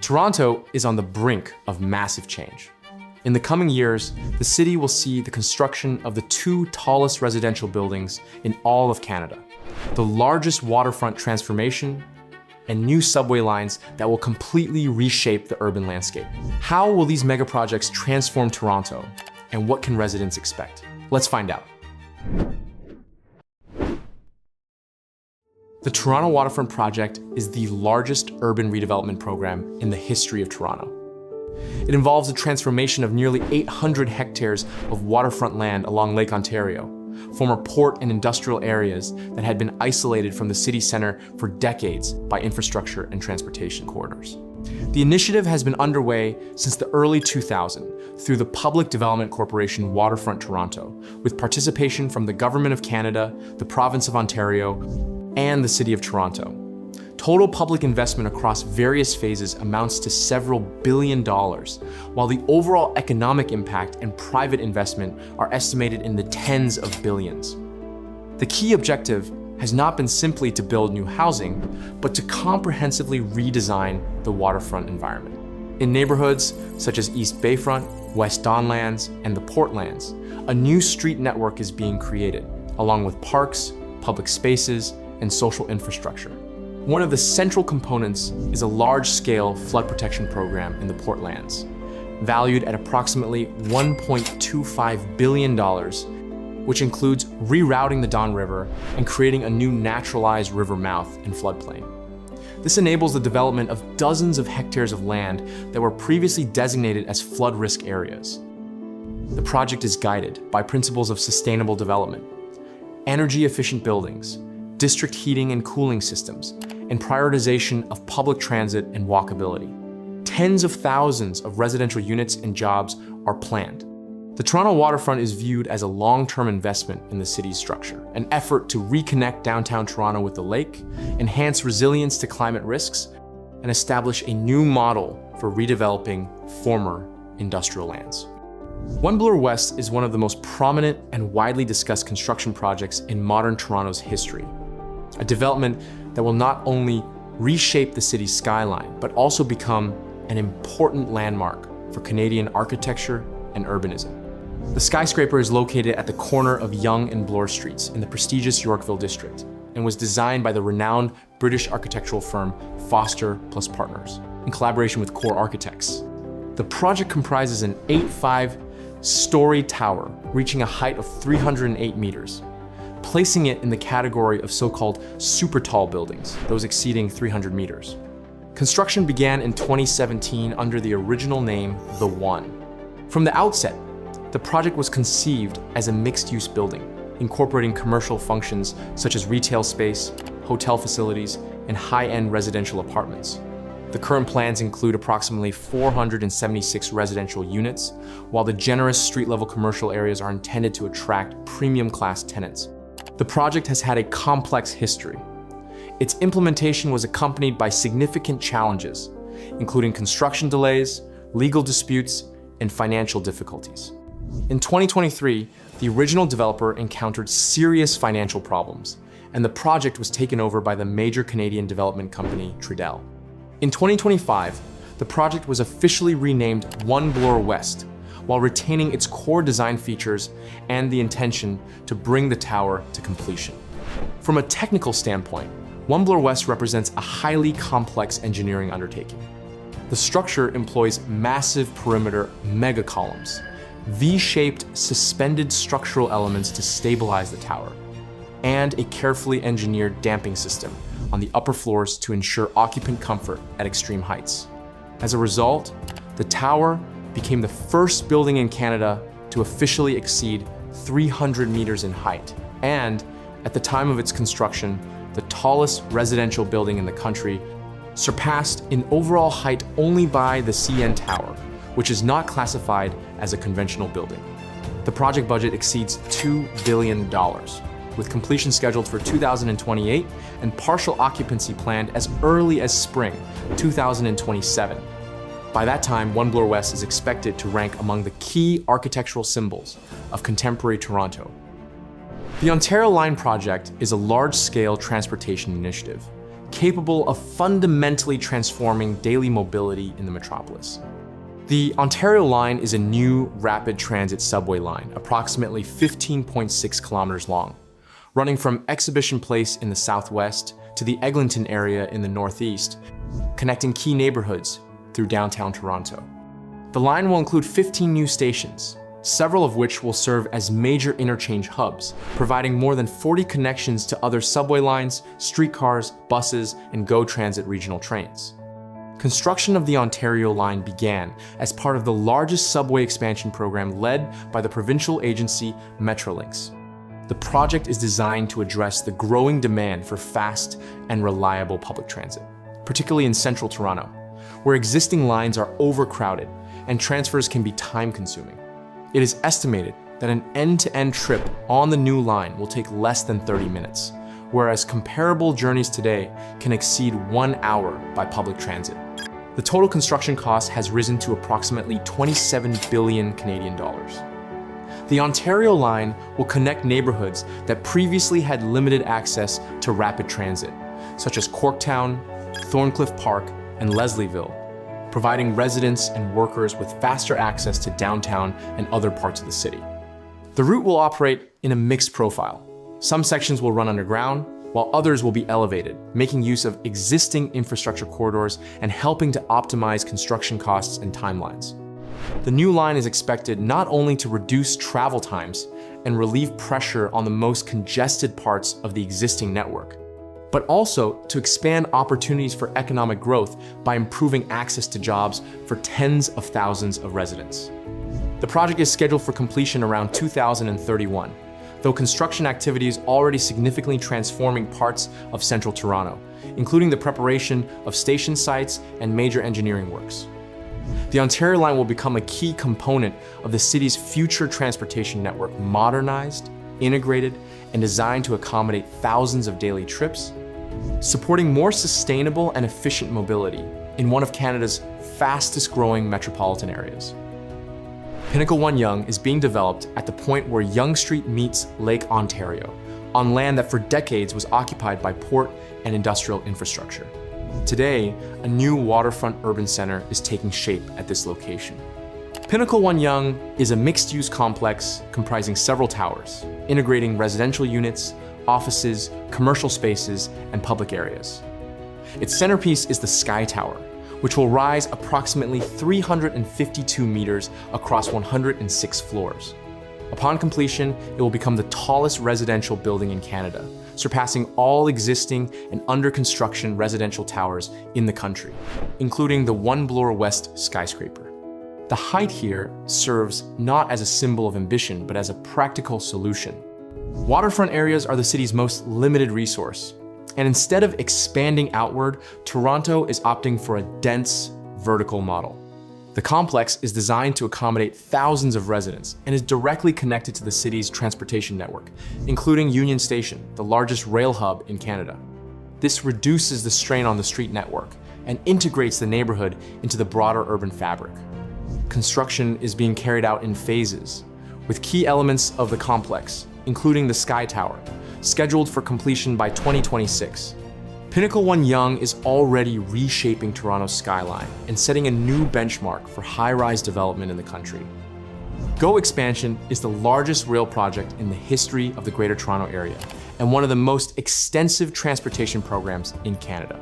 Toronto is on the brink of massive change. In the coming years, the city will see the construction of the two tallest residential buildings in all of Canada, the largest waterfront transformation, and new subway lines that will completely reshape the urban landscape. How will these mega projects transform Toronto, and what can residents expect? Let's find out. The Toronto Waterfront Project is the largest urban redevelopment program in the history of Toronto. It involves the transformation of nearly 800 hectares of waterfront land along Lake Ontario, former port and industrial areas that had been isolated from the city center for decades by infrastructure and transportation corridors. The initiative has been underway since the early 2000s through the Public Development Corporation Waterfront Toronto, with participation from the Government of Canada, the Province of Ontario, and the City of Toronto. Total public investment across various phases amounts to several $billions, while the overall economic impact and private investment are estimated in the tens of billions. The key objective has not been simply to build new housing, but to comprehensively redesign the waterfront environment. In neighborhoods such as East Bayfront, West Donlands, and the Portlands, a new street network is being created, along with parks, public spaces, and social infrastructure. One of the central components is a large-scale flood protection program in the Portlands, valued at approximately $1.25 billion, which includes rerouting the Don River and creating a new naturalized river mouth and floodplain. This enables the development of dozens of hectares of land that were previously designated as flood risk areas. The project is guided by principles of sustainable development, energy-efficient buildings, district heating and cooling systems, and prioritization of public transit and walkability. Tens of thousands of residential units and jobs are planned. The Toronto Waterfront is viewed as a long-term investment in the city's structure, an effort to reconnect downtown Toronto with the lake, enhance resilience to climate risks, and establish a new model for redeveloping former industrial lands. One Bloor West is one of the most prominent and widely discussed construction projects in modern Toronto's history. A development that will not only reshape the city's skyline, but also become an important landmark for Canadian architecture and urbanism. The Skyscraper is located at the corner of Yonge and Bloor Streets in the prestigious Yorkville district and was designed by the renowned British architectural firm Foster + Partners in collaboration with Core Architects. The project comprises an 8.5-story tower reaching a height of 308 meters, placing it in the category of so-called super tall buildings, those exceeding 300 meters. Construction began in 2017 under the original name The One. From the outset, the project was conceived as a mixed-use building, incorporating commercial functions such as retail space, hotel facilities, and high-end residential apartments. The current plans include approximately 476 residential units, while the generous street-level commercial areas are intended to attract premium-class tenants. The project has had a complex history. Its implementation was accompanied by significant challenges, including construction delays, legal disputes, and financial difficulties. In 2023, the original developer encountered serious financial problems, and the project was taken over by the major Canadian development company, Tridel. In 2025, the project was officially renamed One Bloor West, while retaining its core design features and the intention to bring the tower to completion. From a technical standpoint, One Bloor West represents a highly complex engineering undertaking. The structure employs massive perimeter mega columns, V-shaped suspended structural elements to stabilize the tower, and a carefully engineered damping system on the upper floors to ensure occupant comfort at extreme heights. As a result, the tower became the first building in Canada to officially exceed 300 meters in height, and at the time of its construction, the tallest residential building in the country, surpassed in overall height only by the CN Tower, which is not classified as a conventional building. The project budget exceeds $2 billion, with completion scheduled for 2028 and partial occupancy planned as early as spring 2027. By that time, One Bloor West is expected to rank among the key architectural symbols of contemporary Toronto. The Ontario Line project is a large-scale transportation initiative capable of fundamentally transforming daily mobility in the metropolis. The Ontario Line is a new rapid transit subway line, approximately 15.6 kilometers long, running from Exhibition Place in the southwest to the Eglinton area in the northeast, connecting key neighborhoods through downtown Toronto. The line will include 15 new stations, several of which will serve as major interchange hubs, providing more than 40 connections to other subway lines, streetcars, buses, and GO Transit regional trains. Construction of the Ontario Line began as part of the largest subway expansion program led by the provincial agency Metrolinx. The project is designed to address the growing demand for fast and reliable public transit, particularly in central Toronto, where existing lines are overcrowded and transfers can be time-consuming. It is estimated that an end-to-end trip on the new line will take less than 30 minutes, whereas comparable journeys today can exceed 1 hour by public transit. The total construction cost has risen to approximately 27 billion Canadian dollars. The Ontario Line will connect neighborhoods that previously had limited access to rapid transit, such as Corktown, Thorncliffe Park, and Leslieville, providing residents and workers with faster access to downtown and other parts of the city. The route will operate in a mixed profile. Some sections will run underground, while others will be elevated, making use of existing infrastructure corridors and helping to optimize construction costs and timelines. The new line is expected not only to reduce travel times and relieve pressure on the most congested parts of the existing network, but also to expand opportunities for economic growth by improving access to jobs for tens of thousands of residents. The project is scheduled for completion around 2031, though construction activity is already significantly transforming parts of central Toronto, including the preparation of station sites and major engineering works. The Ontario Line will become a key component of the city's future transportation network, modernized, integrated, and designed to accommodate thousands of daily trips, supporting more sustainable and efficient mobility in one of Canada's fastest growing metropolitan areas. Pinnacle One Yonge is being developed at the point where Yonge Street meets Lake Ontario, on land that for decades was occupied by port and industrial infrastructure. Today, a new waterfront urban center is taking shape at this location. Pinnacle One Yonge is a mixed-use complex comprising several towers, integrating residential units, offices, commercial spaces, and public areas. Its centerpiece is the Sky Tower, which will rise approximately 352 meters across 106 floors. Upon completion, it will become the tallest residential building in Canada, surpassing all existing and under construction residential towers in the country, including the One Bloor West skyscraper. The height here serves not as a symbol of ambition, but as a practical solution. Waterfront areas are the city's most limited resource, and instead of expanding outward, Toronto is opting for a dense, vertical model. The complex is designed to accommodate thousands of residents and is directly connected to the city's transportation network, including Union Station, the largest rail hub in Canada. This reduces the strain on the street network and integrates the neighborhood into the broader urban fabric. Construction is being carried out in phases, with key elements of the complex, including the Sky Tower, scheduled for completion by 2026. Pinnacle One Yonge is already reshaping Toronto's skyline and setting a new benchmark for high-rise development in the country. GO Expansion is the largest rail project in the history of the Greater Toronto Area and one of the most extensive transportation programs in Canada.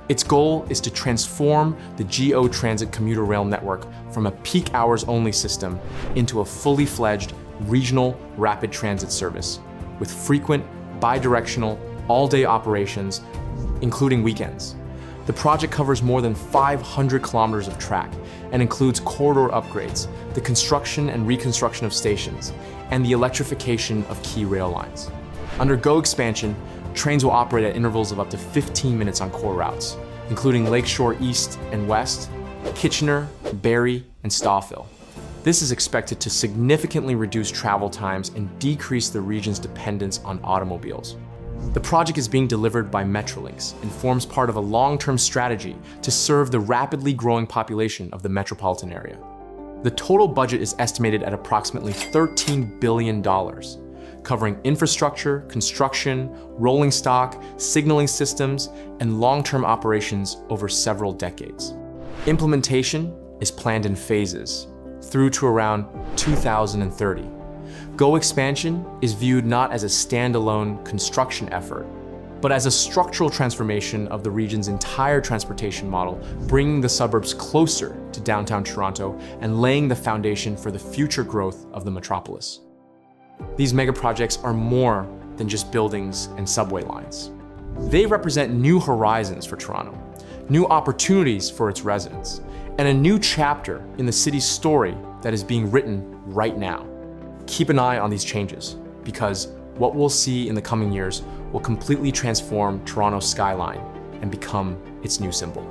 Its goal is to transform the GO Transit commuter rail network from a peak hours only system into a fully fledged regional rapid transit service with frequent, bi-directional, all-day operations, including weekends. The project covers more than 500 kilometers of track and includes corridor upgrades, the construction and reconstruction of stations, and the electrification of key rail lines. Under GO Expansion, trains will operate at intervals of up to 15 minutes on core routes, including Lakeshore East and West, Kitchener, Barrie, and Stouffville. This is expected to significantly reduce travel times and decrease the region's dependence on automobiles. The project is being delivered by Metrolinx and forms part of a long-term strategy to serve the rapidly growing population of the metropolitan area. The total budget is estimated at approximately $13 billion, covering infrastructure, construction, rolling stock, signaling systems, and long-term operations over several decades. Implementation is planned in phases, through to around 2030. GO expansion is viewed not as a standalone construction effort, but as a structural transformation of the region's entire transportation model, bringing the suburbs closer to downtown Toronto and laying the foundation for the future growth of the metropolis. These mega projects are more than just buildings and subway lines. They represent new horizons for Toronto, new opportunities for its residents, and a new chapter in the city's story that is being written right now. Keep an eye on these changes, because what we'll see in the coming years will completely transform Toronto's skyline and become its new symbol.